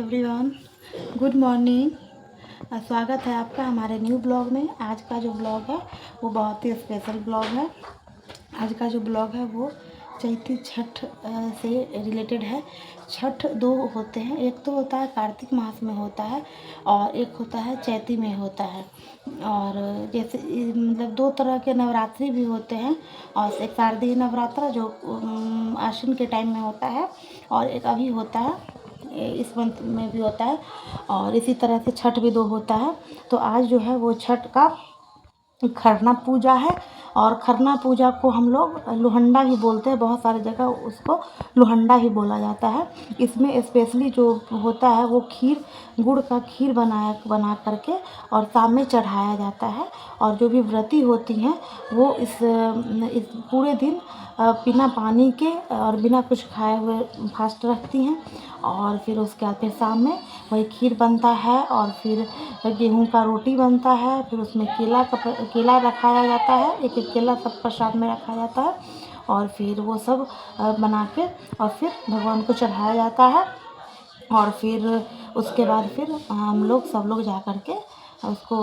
Everyone, good morning. स्वागत है आपका हमारे न्यू ब्लॉग में। आज का जो ब्लॉग है वो बहुत ही स्पेशल ब्लॉग है। आज का जो ब्लॉग है वो चैती छठ से रिलेटेड है। छठ दो होते हैं, एक तो होता है कार्तिक मास में होता है और एक होता है चैती में होता है। और जैसे मतलब दो तरह के नवरात्रि भी होते हैं और एक शारदीय नवरात्र जो आश्विन के टाइम में होता है और एक अभी होता है इस मंथ में भी होता है। और इसी तरह से छठ भी दो होता है। तो आज जो है वो छठ का खरना पूजा है और खरना पूजा को हम लोग लोहंडा भी बोलते हैं। बहुत सारी जगह उसको लोहंडा ही बोला जाता है। इसमें स्पेशली जो होता है वो खीर, गुड़ का खीर बना करके और शाम में चढ़ाया जाता है। और जो भी व्रती होती हैं वो इस पूरे दिन बिना पानी के और बिना कुछ खाए हुए फास्ट रखती हैं। और फिर उसके बाद फिर शाम में वही खीर बनता है और फिर गेहूं का रोटी बनता है। फिर उसमें केला रखाया जाता है, एक एक केला सब प्रसाद में रखा जाता है। और फिर वो सब बना के और फिर भगवान को चढ़ाया जाता है। और फिर उसके बाद फिर हम लोग सब लोग जा कर के उसको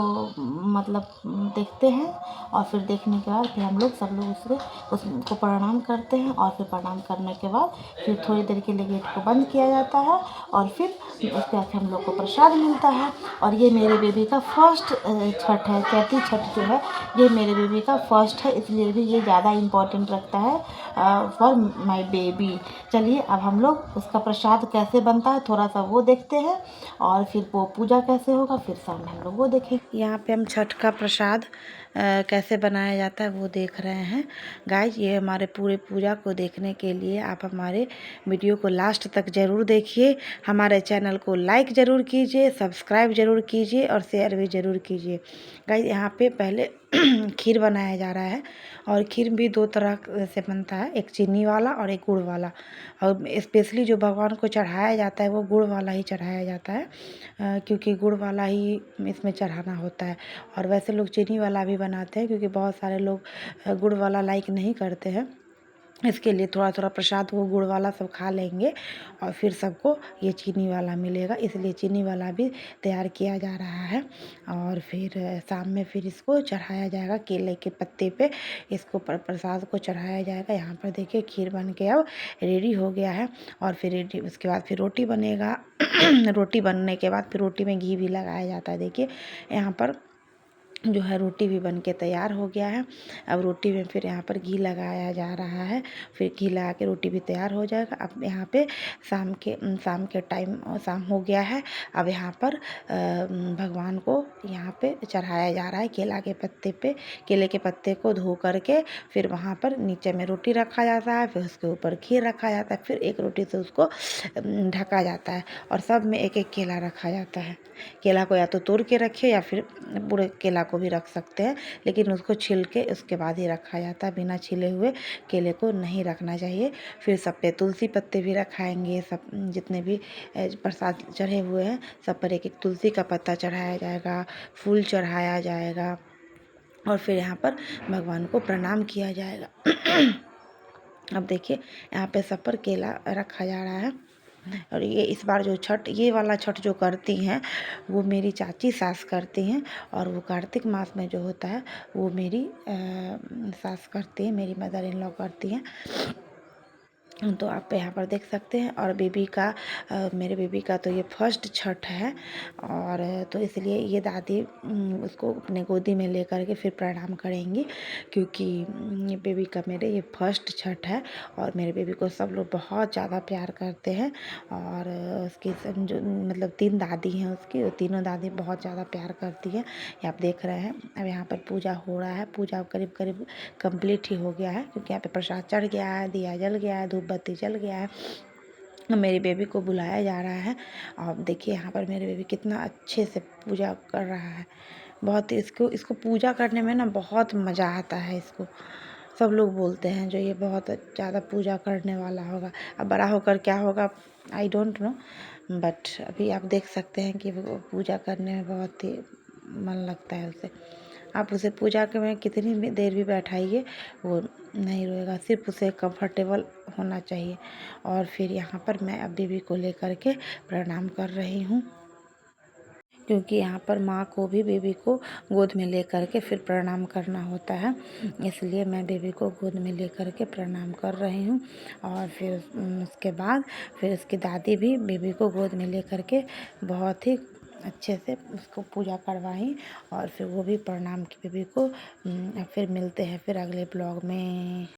मतलब देखते हैं। और फिर देखने के बाद फिर हम लोग सब लोग उसको प्रणाम करते हैं। और फिर प्रणाम करने के बाद फिर थोड़ी देर के लिए गेट को बंद किया जाता है और फिर उसके बाद हम लोग को प्रसाद मिलता है। और ये मेरे बेबी का फर्स्ट छठ है। चैती छठ जो है ये मेरे बेबी का फर्स्ट है, इसलिए भी ये ज़्यादा इम्पोर्टेंट रखता है फॉर माई बेबी। चलिए अब हम लोग उसका प्रसाद कैसे बनता है थोड़ा सा वो देखते हैं और फिर वो पूजा कैसे होगा फिर सामने हम लोग वो देखेंगे। यहाँ पे हम छठ का प्रसाद कैसे बनाया जाता है वो देख रहे हैं। गाइस, ये हमारे पूरे पूजा को देखने के लिए आप हमारे वीडियो को लास्ट तक ज़रूर देखिए। हमारे चैनल को लाइक ज़रूर कीजिए, सब्सक्राइब ज़रूर कीजिए और शेयर भी ज़रूर कीजिए। गाइस, यहाँ पे पहले खीर बनाया जा रहा है और खीर भी दो तरह से बनता है, एक चीनी वाला और एक गुड़ वाला। और स्पेशली जो भगवान को चढ़ाया जाता है वो गुड़ वाला ही चढ़ाया जाता है क्योंकि गुड़ वाला ही इसमें चढ़ाना होता है। और वैसे लोग चीनी वाला भी बनाते हैं क्योंकि बहुत सारे लोग गुड़ वाला लाइक नहीं करते हैं। इसके लिए थोड़ा थोड़ा प्रसाद वो गुड़ वाला सब खा लेंगे और फिर सबको ये चीनी वाला मिलेगा, इसलिए चीनी वाला भी तैयार किया जा रहा है। और फिर शाम में फिर इसको चढ़ाया जाएगा केले के पत्ते पे। इसको प्रसाद को चढ़ाया जाएगा। यहाँ पर देखिए खीर बन के अब रेडी हो गया है। और फिर रेडी उसके बाद फिर रोटी बनेगा रोटी बनने के बाद फिर रोटी में घी भी लगाया जाता है। देखिए यहाँ पर जो है रोटी भी बन के तैयार हो गया है। अब रोटी में फिर यहाँ पर घी लगाया जा रहा है। फिर घी लगा के रोटी भी तैयार हो जाएगा। अब यहाँ पे शाम के टाइम शाम हो गया है। अब यहाँ पर भगवान को यहाँ पे चढ़ाया जा रहा है केला के पत्ते पे। केले के पत्ते को धो करके फिर वहाँ पर नीचे में रोटी रखा जाता है, फिर उसके ऊपर खीर रखा जाता है, फिर एक रोटी से उसको ढका जाता है और सब में एक एक केला रखा जाता है। केला को या तो तोड़ के रखिए या फिर पूरे केला को भी रख सकते हैं, लेकिन उसको छिल के उसके बाद ही रखा जाता है। बिना छिले हुए केले को नहीं रखना चाहिए। फिर सब पे तुलसी पत्ते भी रखाएंगे। सब जितने भी प्रसाद चढ़े हुए हैं सब पर एक एक तुलसी का पत्ता चढ़ाया जाएगा, फूल चढ़ाया जाएगा और फिर यहाँ पर भगवान को प्रणाम किया जाएगा। अब देखिए यहाँ पे सब पर केला रखा जा रहा है। और ये इस बार जो छठ ये वाला छठ जो करती हैं वो मेरी चाची सास करती हैं और वो कार्तिक मास में जो होता है वो मेरी सास करती है, मेरी मदर इन लॉ करती हैं। तो आप यहाँ पर देख सकते हैं। और बेबी का मेरे बेबी का तो ये फर्स्ट छठ है और तो इसलिए ये दादी उसको अपने गोदी में लेकर के फिर प्रणाम करेंगी क्योंकि ये बेबी का मेरे ये फर्स्ट छठ है। और मेरे बेबी को सब लोग बहुत ज़्यादा प्यार करते हैं। और उसकी जो मतलब 3 दादी हैं उसकी, वो तीनों दादी बहुत ज़्यादा प्यार करती है। ये आप देख रहे हैं। अब यहाँ पर पूजा हो रहा है। पूजा करीब करीब कंप्लीट ही हो गया है क्योंकि यहाँ पे प्रसाद चढ़ गया है, दिया जल गया है, धूप बत्ती जल गया है। मेरी बेबी को बुलाया जा रहा है और देखिए यहाँ पर मेरे बेबी कितना अच्छे से पूजा कर रहा है। बहुत इसको पूजा करने में ना बहुत मज़ा आता है। इसको सब लोग बोलते हैं जो ये बहुत ज़्यादा पूजा करने वाला होगा। अब बड़ा होकर क्या होगा आई डोंट नो, बट अभी आप देख सकते हैं कि वो पूजा करने में बहुत ही मन लगता है उसे। आप उसे पूजा के में कितनी भी देर भी बैठाइए वो नहीं रोएगा, सिर्फ उसे कंफर्टेबल होना चाहिए। और फिर यहाँ पर मैं अब बेबी को लेकर के प्रणाम कर रही हूँ, क्योंकि यहाँ पर माँ को भी बेबी को गोद में लेकर के फिर प्रणाम करना होता है, इसलिए मैं बेबी को गोद में लेकर के प्रणाम कर रही हूँ। और फिर उसके बाद फिर उसकी दादी भी बेबी को गोद में लेकर के बहुत ही अच्छे से उसको पूजा करवाई, और फिर वो भी प्रणाम की बेबी को। फिर मिलते हैं फिर अगले ब्लॉग में।